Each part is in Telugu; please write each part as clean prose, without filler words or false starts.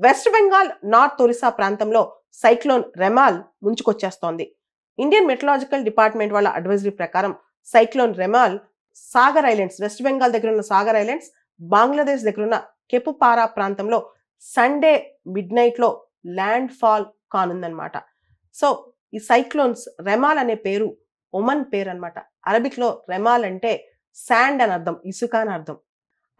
వెస్ట్ బెంగాల్ నార్త్ ఒరిస్సా ప్రాంతంలో సైక్లోన్ రెమాల్ ముంచుకొచ్చేస్తోంది. ఇండియన్ మెట్రలాజికల్ డిపార్ట్మెంట్ వాళ్ళ అడ్వైజరీ ప్రకారం cyclone Remal Sagar islands, west Bengal దగ్గర ఉన్న సాగర్ ఐలాండ్స్, బంగ్లాదేశ్ దగ్గర ఉన్న కెపుపారా ప్రాంతంలో సండే మిడ్ నైట్ లో ల్యాండ్ ఫాల్ కానుందనమాట. సో ఈ సైక్లోన్స్ రెమాల్ అనే పేరు ఒమన్ పేరు అనమాట. అరబిక్ లో రెమాల్ అంటే శాండ్ అని అర్థం, ఇసుక అని అర్థం.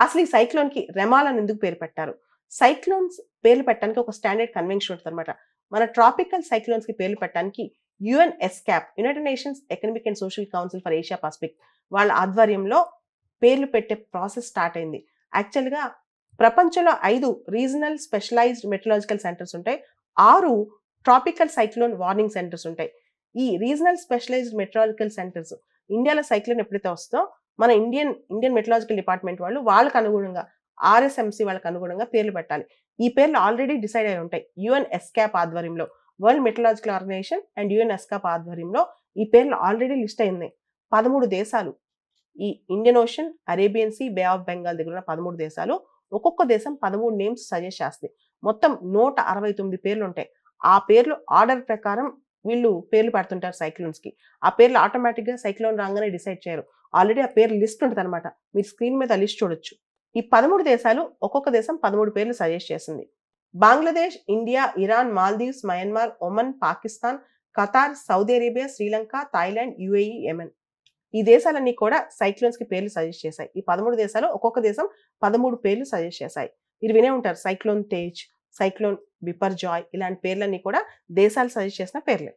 అసలు ఈ సైక్లోన్ కి రెమాల్ అని ఎందుకు పేరు పెట్టారు? సైక్లోన్స్ పేర్లు పెట్టడానికి ఒక స్టాండర్డ్ కన్వెన్షన్ ఉంటుంది అనమాట. మన ట్రాపికల్ సైక్లోన్స్ కి పేర్లు పెట్టడానికి UNESCAP, United Nations Economic and Social Council for Asia Pacific వాళ్ళ ఆధ్వర్యంలో పేర్లు పెట్టే ప్రాసెస్ స్టార్ట్ అయింది. యాక్చువల్గా ప్రపంచంలో 5 రీజనల్ స్పెషలైజ్డ్ మెట్రలాజికల్ సెంటర్స్ ఉంటాయి, 6 ట్రాపికల్ సైక్లోన్ వార్నింగ్ సెంటర్స్ ఉంటాయి. ఈ రీజనల్ స్పెషలైజ్డ్ మెట్రలాజికల్ సెంటర్స్ ఇండియాలో సైక్లోన్ ఎప్పుడైతే వస్తుందో మన ఇండియన్ మెట్రలాజికల్ డిపార్ట్మెంట్ వాళ్ళకి అనుగుణంగా, ఆర్ఎస్ఎంసి వాళ్ళకి అనుగుణంగా పేర్లు పెట్టాలి. ఈ పేర్లు ఆల్రెడీ డిసైడ్ అయి ఉంటాయి. యుఎన్ఎస్కాప్ ఆధ్వర్యంలో, world meteorological organisation and UNESCAP ఆధ్వర్యంలో ఈ పేర్లు ఆల్రెడీ లిస్ట్ అయింది. 13 దేశాలు, ఈ Indian Ocean, Arabian Sea, bay of Bengal దగ్గర ఉన్న 13 దేశాలు, ఒక్కొక్క దేశం 13 నేమ్స్ సజెస్ట్ చేస్తుంది. మొత్తం 169 పేర్లు ఉంటాయి. ఆ పేర్లు ఆర్డర్ ప్రకారం వీళ్ళు పేర్లు పెడుతుంటారు సైక్లోన్స్ కి. ఆ పేర్లు ఆటోమేటిక్ గా సైక్లోన్ రాగానే డిసైడ్ చేయరు. ఆల్రెడీ ఆ పేర్లు లిస్ట్ ఉంటుంది అనమాట. మీరు స్క్రీన్ మీద లిస్ట్ చూడొచ్చు. ఈ 13 దేశాలు ఒక్కొక్క దేశం 13 పేర్లు సజెస్ట్ చేసింది. Bangladesh, India, Iran, Maldives, Myanmar, Oman, Pakistan, Qatar, Saudi Arabia, Sri Lanka, Thailand, UAE, Yemen. ఈ దేశాలన్నీ కూడా సైక్లోన్స్ కి పేర్లు సజెస్ట్ చేశాయి. ఈ 13 దేశాలు ఒక్కొక్క దేశం 13 పేర్లు సజెస్ట్ చేశాయి. మీరు వినే ఉంటారు సైక్లోన్ తేజ్, సైక్లోన్ బిపర్జాయ్, ఇలాంటి పేర్లన్నీ కూడా దేశాలు సజెస్ట్ చేసిన పేర్లే.